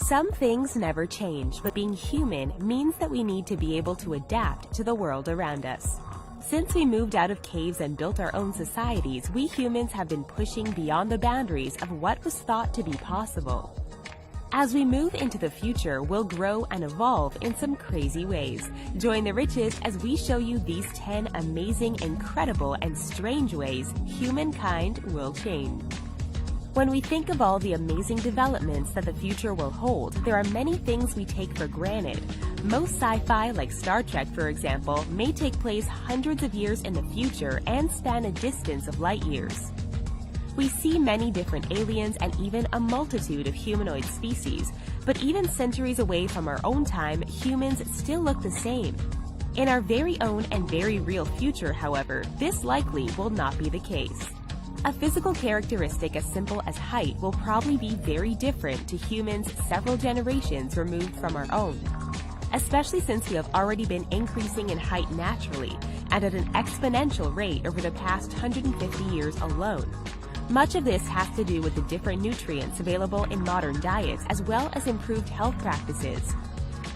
Some things never change, but being human means that we need to be able to adapt to the world around us. Since we moved out of caves and built our own societies, we humans have been pushing beyond the boundaries of what was thought to be possible. As we move into the future, we'll grow and evolve in some crazy ways. Join the richest as we show you these 10 amazing, incredible, and strange ways humankind will change. When we think of all the amazing developments that the future will hold, there are many things we take for granted. Most sci-fi, like Star Trek for example, may take place hundreds of years in the future and span a distance of light years. We see many different aliens and even a multitude of humanoid species, but even centuries away from our own time, humans still look the same. In our very own and very real future, however, this likely will not be the case. A physical characteristic as simple as height will probably be very different to humans several generations removed from our own, especially since we have already been increasing in height naturally and at an exponential rate over the past 150 years alone. Much of this has to do with the different nutrients available in modern diets as well as improved health practices.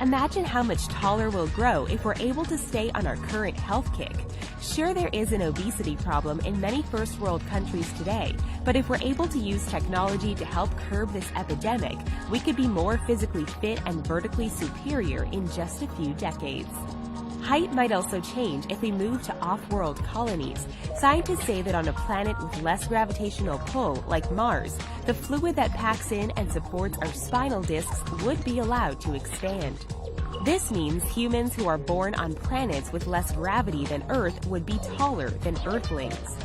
Imagine how much taller we'll grow if we're able to stay on our current health kick. Sure, there is an obesity problem in many first world countries today, but if we're able to use technology to help curb this epidemic, we could be more physically fit and vertically superior in just a few decades. Height might also change if we move to off-world colonies. Scientists say that on a planet with less gravitational pull, like Mars, the fluid that packs in and supports our spinal discs would be allowed to expand. This means humans who are born on planets with less gravity than Earth would be taller than Earthlings.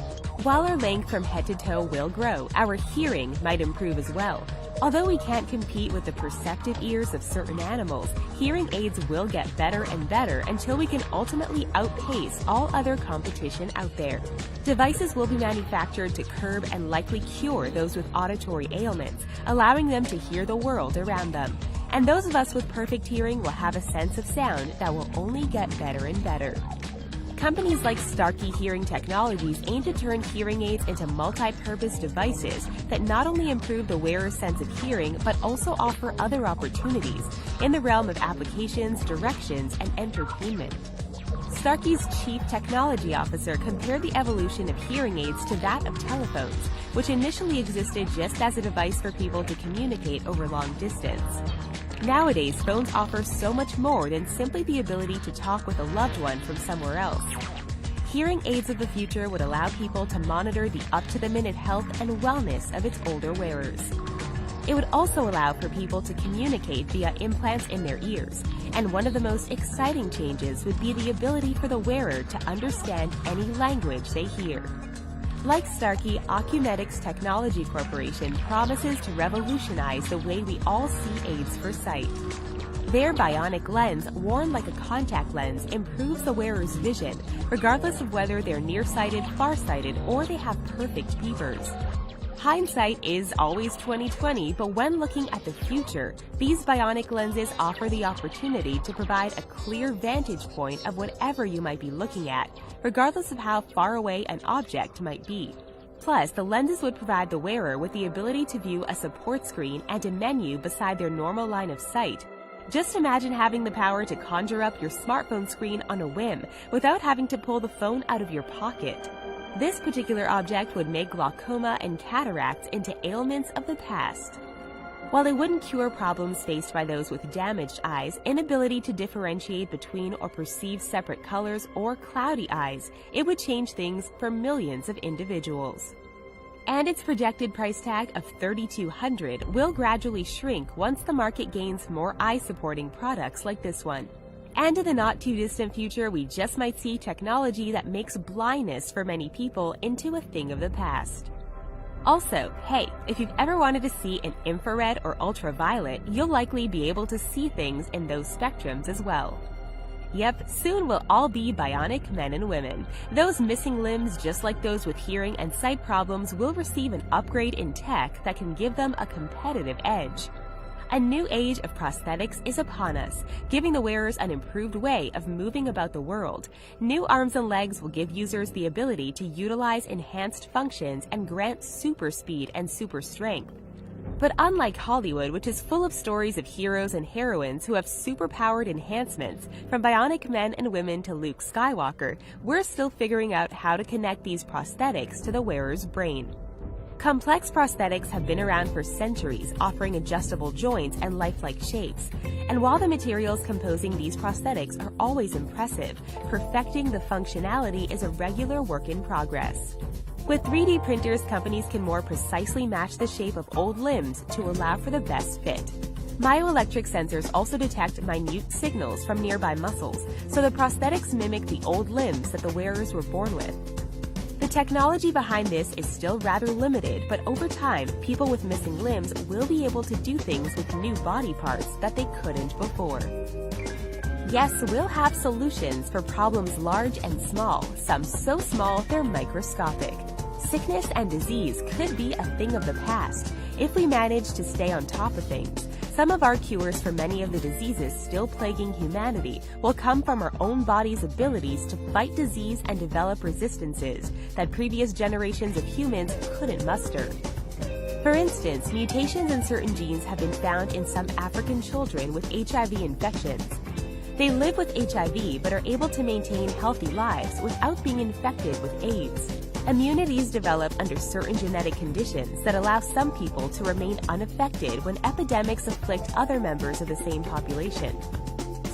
While our length from head to toe will grow, our hearing might improve as well. Although we can't compete with the perceptive ears of certain animals, hearing aids will get better and better until we can ultimately outpace all other competition out there. Devices will be manufactured to curb and likely cure those with auditory ailments, allowing them to hear the world around them. And those of us with perfect hearing will have a sense of sound that will only get better and better. Companies like Starkey Hearing Technologies aim to turn hearing aids into multi-purpose devices that not only improve the wearer's sense of hearing, but also offer other opportunities in the realm of applications, directions, and entertainment. Starkey's chief technology officer compared the evolution of hearing aids to that of telephones, which initially existed just as a device for people to communicate over long distance. Nowadays, phones offer so much more than simply the ability to talk with a loved one from somewhere else. Hearing aids of the future would allow people to monitor the up-to-the-minute health and wellness of its older wearers. It would also allow for people to communicate via implants in their ears, and one of the most exciting changes would be the ability for the wearer to understand any language they hear. Like Starkey, Ocumetics Technology Corporation promises to revolutionize the way we all see aids for sight. Their bionic lens, worn like a contact lens, improves the wearer's vision, regardless of whether they're nearsighted, farsighted, or they have perfect peepers. Hindsight is always 20/20, but when looking at the future, these bionic lenses offer the opportunity to provide a clear vantage point of whatever you might be looking at, regardless of how far away an object might be. Plus, the lenses would provide the wearer with the ability to view a support screen and a menu beside their normal line of sight. Just imagine having the power to conjure up your smartphone screen on a whim without having to pull the phone out of your pocket. This particular object would make glaucoma and cataracts into ailments of the past. While it wouldn't cure problems faced by those with damaged eyes, inability to differentiate between or perceive separate colors, or cloudy eyes, it would change things for millions of individuals. And its projected price tag of $3,200 will gradually shrink once the market gains more eye-supporting products like this one. And in the not-too-distant future, we just might see technology that makes blindness for many people into a thing of the past. Also, hey, if you've ever wanted to see in infrared or ultraviolet, you'll likely be able to see things in those spectrums as well. Yep, soon we'll all be bionic men and women. Those missing limbs, just like those with hearing and sight problems, will receive an upgrade in tech that can give them a competitive edge. A new age of prosthetics is upon us, giving the wearers an improved way of moving about the world. New arms and legs will give users the ability to utilize enhanced functions and grant super speed and super strength. But unlike Hollywood, which is full of stories of heroes and heroines who have superpowered enhancements, from bionic men and women to Luke Skywalker, we're still figuring out how to connect these prosthetics to the wearer's brain. Complex prosthetics have been around for centuries, offering adjustable joints and lifelike shapes. And while the materials composing these prosthetics are always impressive, perfecting the functionality is a regular work in progress. With 3D printers, companies can more precisely match the shape of old limbs to allow for the best fit. Myoelectric sensors also detect minute signals from nearby muscles, so the prosthetics mimic the old limbs that the wearers were born with. The technology behind this is still rather limited, but over time, people with missing limbs will be able to do things with new body parts that they couldn't before. Yes, we'll have solutions for problems large and small, some so small they're microscopic. Sickness and disease could be a thing of the past if we manage to stay on top of things. Some of our cures for many of the diseases still plaguing humanity will come from our own body's abilities to fight disease and develop resistances that previous generations of humans couldn't muster. For instance, mutations in certain genes have been found in some African children with HIV infections. They live with HIV but are able to maintain healthy lives without being infected with AIDS. Immunities develop under certain genetic conditions that allow some people to remain unaffected when epidemics afflict other members of the same population.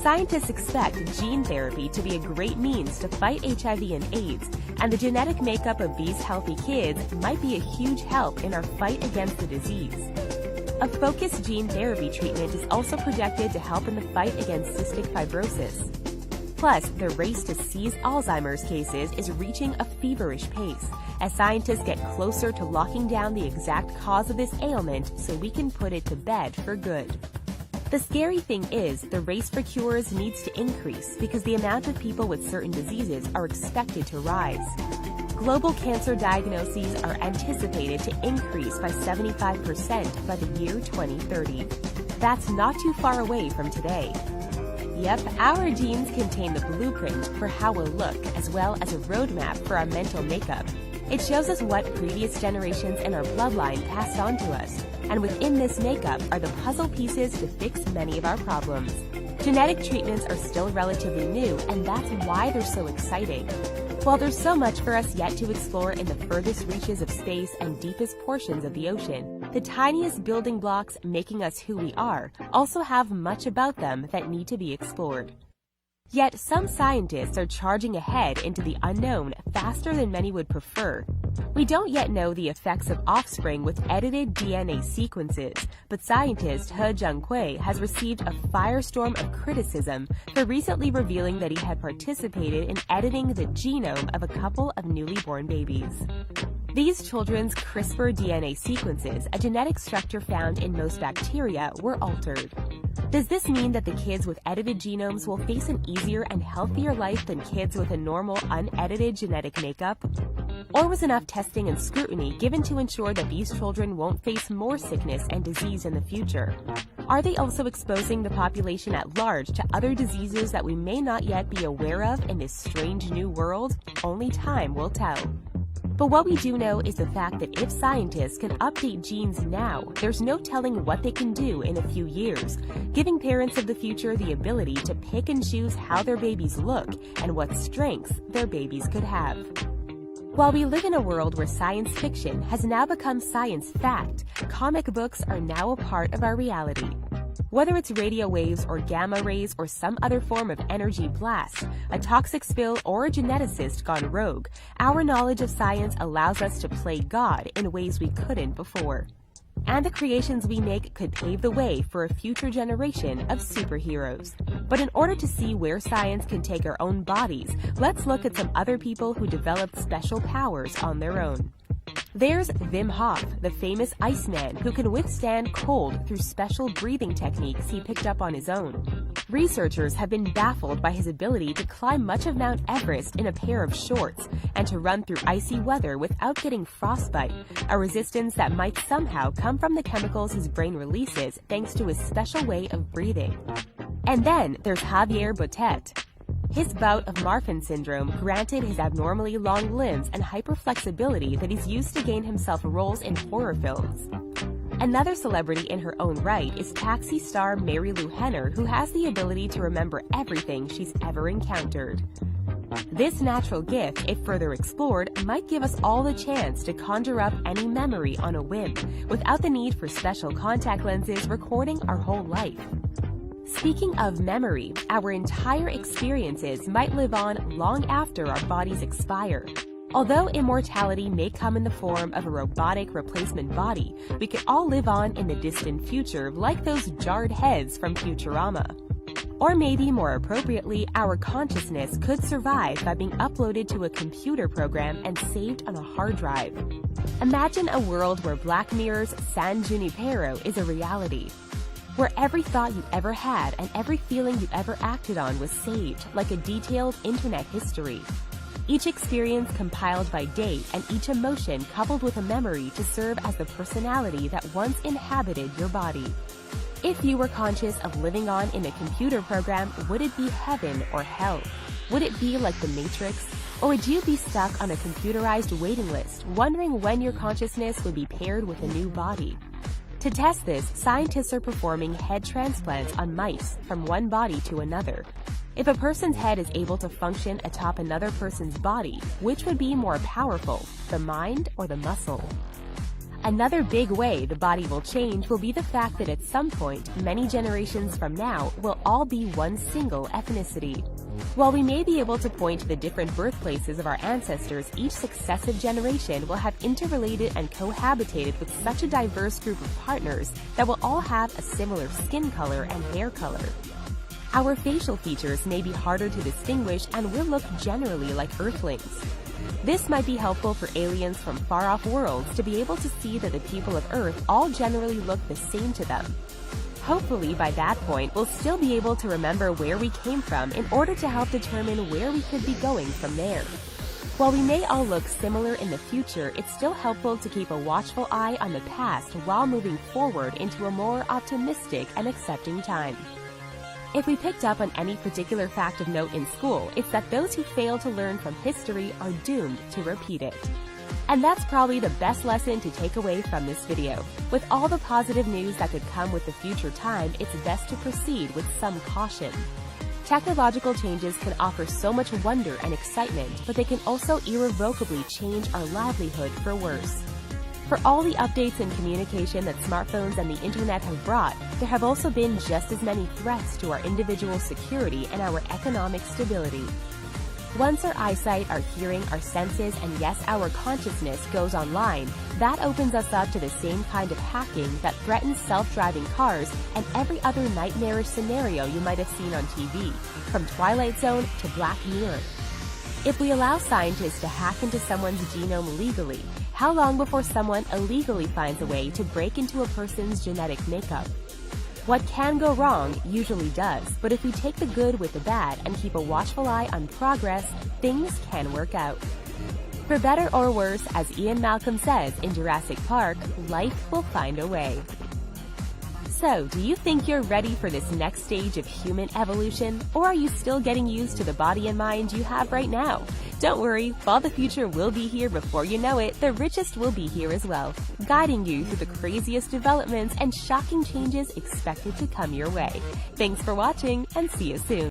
Scientists expect gene therapy to be a great means to fight HIV and AIDS, and the genetic makeup of these healthy kids might be a huge help in our fight against the disease. A focused gene therapy treatment is also projected to help in the fight against cystic fibrosis. Plus, the race to seize Alzheimer's cases is reaching a feverish pace as scientists get closer to locking down the exact cause of this ailment so we can put it to bed for good. The scary thing is, the race for cures needs to increase because the amount of people with certain diseases are expected to rise. Global cancer diagnoses are anticipated to increase by 75% by the year 2030. That's not too far away from today. Yep, our genes contain the blueprint for how we'll look, as well as a roadmap for our mental makeup. It shows us what previous generations in our bloodline passed on to us, and within this makeup are the puzzle pieces to fix many of our problems. Genetic treatments are still relatively new, and that's why they're so exciting. While there's so much for us yet to explore in the furthest reaches of space and deepest portions of the ocean, the tiniest building blocks making us who we are also have much about them that need to be explored. Yet some scientists are charging ahead into the unknown faster than many would prefer. We don't yet know the effects of offspring with edited DNA sequences, but scientist He Jiankui has received a firestorm of criticism for recently revealing that he had participated in editing the genome of a couple of newly born babies. These children's CRISPR DNA sequences, a genetic structure found in most bacteria, were altered. Does this mean that the kids with edited genomes will face an easier and healthier life than kids with a normal, unedited genetic makeup? Or was enough testing and scrutiny given to ensure that these children won't face more sickness and disease in the future? Are they also exposing the population at large to other diseases that we may not yet be aware of in this strange new world? Only time will tell. But what we do know is the fact that if scientists can update genes now, there's no telling what they can do in a few years, giving parents of the future the ability to pick and choose how their babies look and what strengths their babies could have. While we live in a world where science fiction has now become science fact, comic books are now a part of our reality. Whether it's radio waves or gamma rays or some other form of energy blast, a toxic spill or a geneticist gone rogue, our knowledge of science allows us to play God in ways we couldn't before. And the creations we make could pave the way for a future generation of superheroes. But in order to see where science can take our own bodies, let's look at some other people who developed special powers on their own. There's Wim Hof, the famous Iceman who can withstand cold through special breathing techniques he picked up on his own. Researchers have been baffled by his ability to climb much of Mount Everest in a pair of shorts and to run through icy weather without getting frostbite, a resistance that might somehow come from the chemicals his brain releases thanks to his special way of breathing. And then there's Javier Botet. His bout of Marfan syndrome granted his abnormally long limbs and hyperflexibility that he's used to gain himself roles in horror films. Another celebrity in her own right is taxi star Mary Lou Henner, who has the ability to remember everything she's ever encountered. This natural gift, if further explored, might give us all the chance to conjure up any memory on a whim, without the need for special contact lenses recording our whole life. Speaking of memory, our entire experiences might live on long after our bodies expire. Although immortality may come in the form of a robotic replacement body, we could all live on in the distant future like those jarred heads from Futurama. Or maybe more appropriately, our consciousness could survive by being uploaded to a computer program and saved on a hard drive. Imagine a world where Black Mirror's San Junipero is a reality, where every thought you ever had and every feeling you ever acted on was saved, like a detailed internet history. Each experience compiled by date and each emotion coupled with a memory to serve as the personality that once inhabited your body. If you were conscious of living on in a computer program, would it be heaven or hell? Would it be like the Matrix? Or would you be stuck on a computerized waiting list, wondering when your consciousness would be paired with a new body? To test this, scientists are performing head transplants on mice from one body to another. If a person's head is able to function atop another person's body, which would be more powerful, the mind or the muscle? Another big way the body will change will be the fact that at some point, many generations from now, we'll all be one single ethnicity. While we may be able to point to the different birthplaces of our ancestors, each successive generation will have interrelated and cohabitated with such a diverse group of partners that will all have a similar skin color and hair color. Our facial features may be harder to distinguish and will look generally like Earthlings. This might be helpful for aliens from far-off worlds to be able to see that the people of Earth all generally look the same to them. Hopefully, by that point, we'll still be able to remember where we came from in order to help determine where we could be going from there. While we may all look similar in the future, it's still helpful to keep a watchful eye on the past while moving forward into a more optimistic and accepting time. If we picked up on any particular fact of note in school, it's that those who fail to learn from history are doomed to repeat it. And that's probably the best lesson to take away from this video. With all the positive news that could come with the future time, it's best to proceed with some caution. Technological changes can offer so much wonder and excitement, but they can also irrevocably change our livelihood for worse. For all the updates and communication that smartphones and the internet have brought, there have also been just as many threats to our individual security and our economic stability. Once our eyesight, our hearing, our senses, and yes, our consciousness goes online, that opens us up to the same kind of hacking that threatens self-driving cars and every other nightmarish scenario you might have seen on TV, from Twilight Zone to Black Mirror. If we allow scientists to hack into someone's genome legally, how long before someone illegally finds a way to break into a person's genetic makeup? What can go wrong usually does, but if we take the good with the bad and keep a watchful eye on progress, things can work out. For better or worse, as Ian Malcolm says in Jurassic Park, life will find a way. So, do you think you're ready for this next stage of human evolution? Or are you still getting used to the body and mind you have right now? Don't worry, while the future will be here before you know it, the richest will be here as well, guiding you through the craziest developments and shocking changes expected to come your way. Thanks for watching, and see you soon.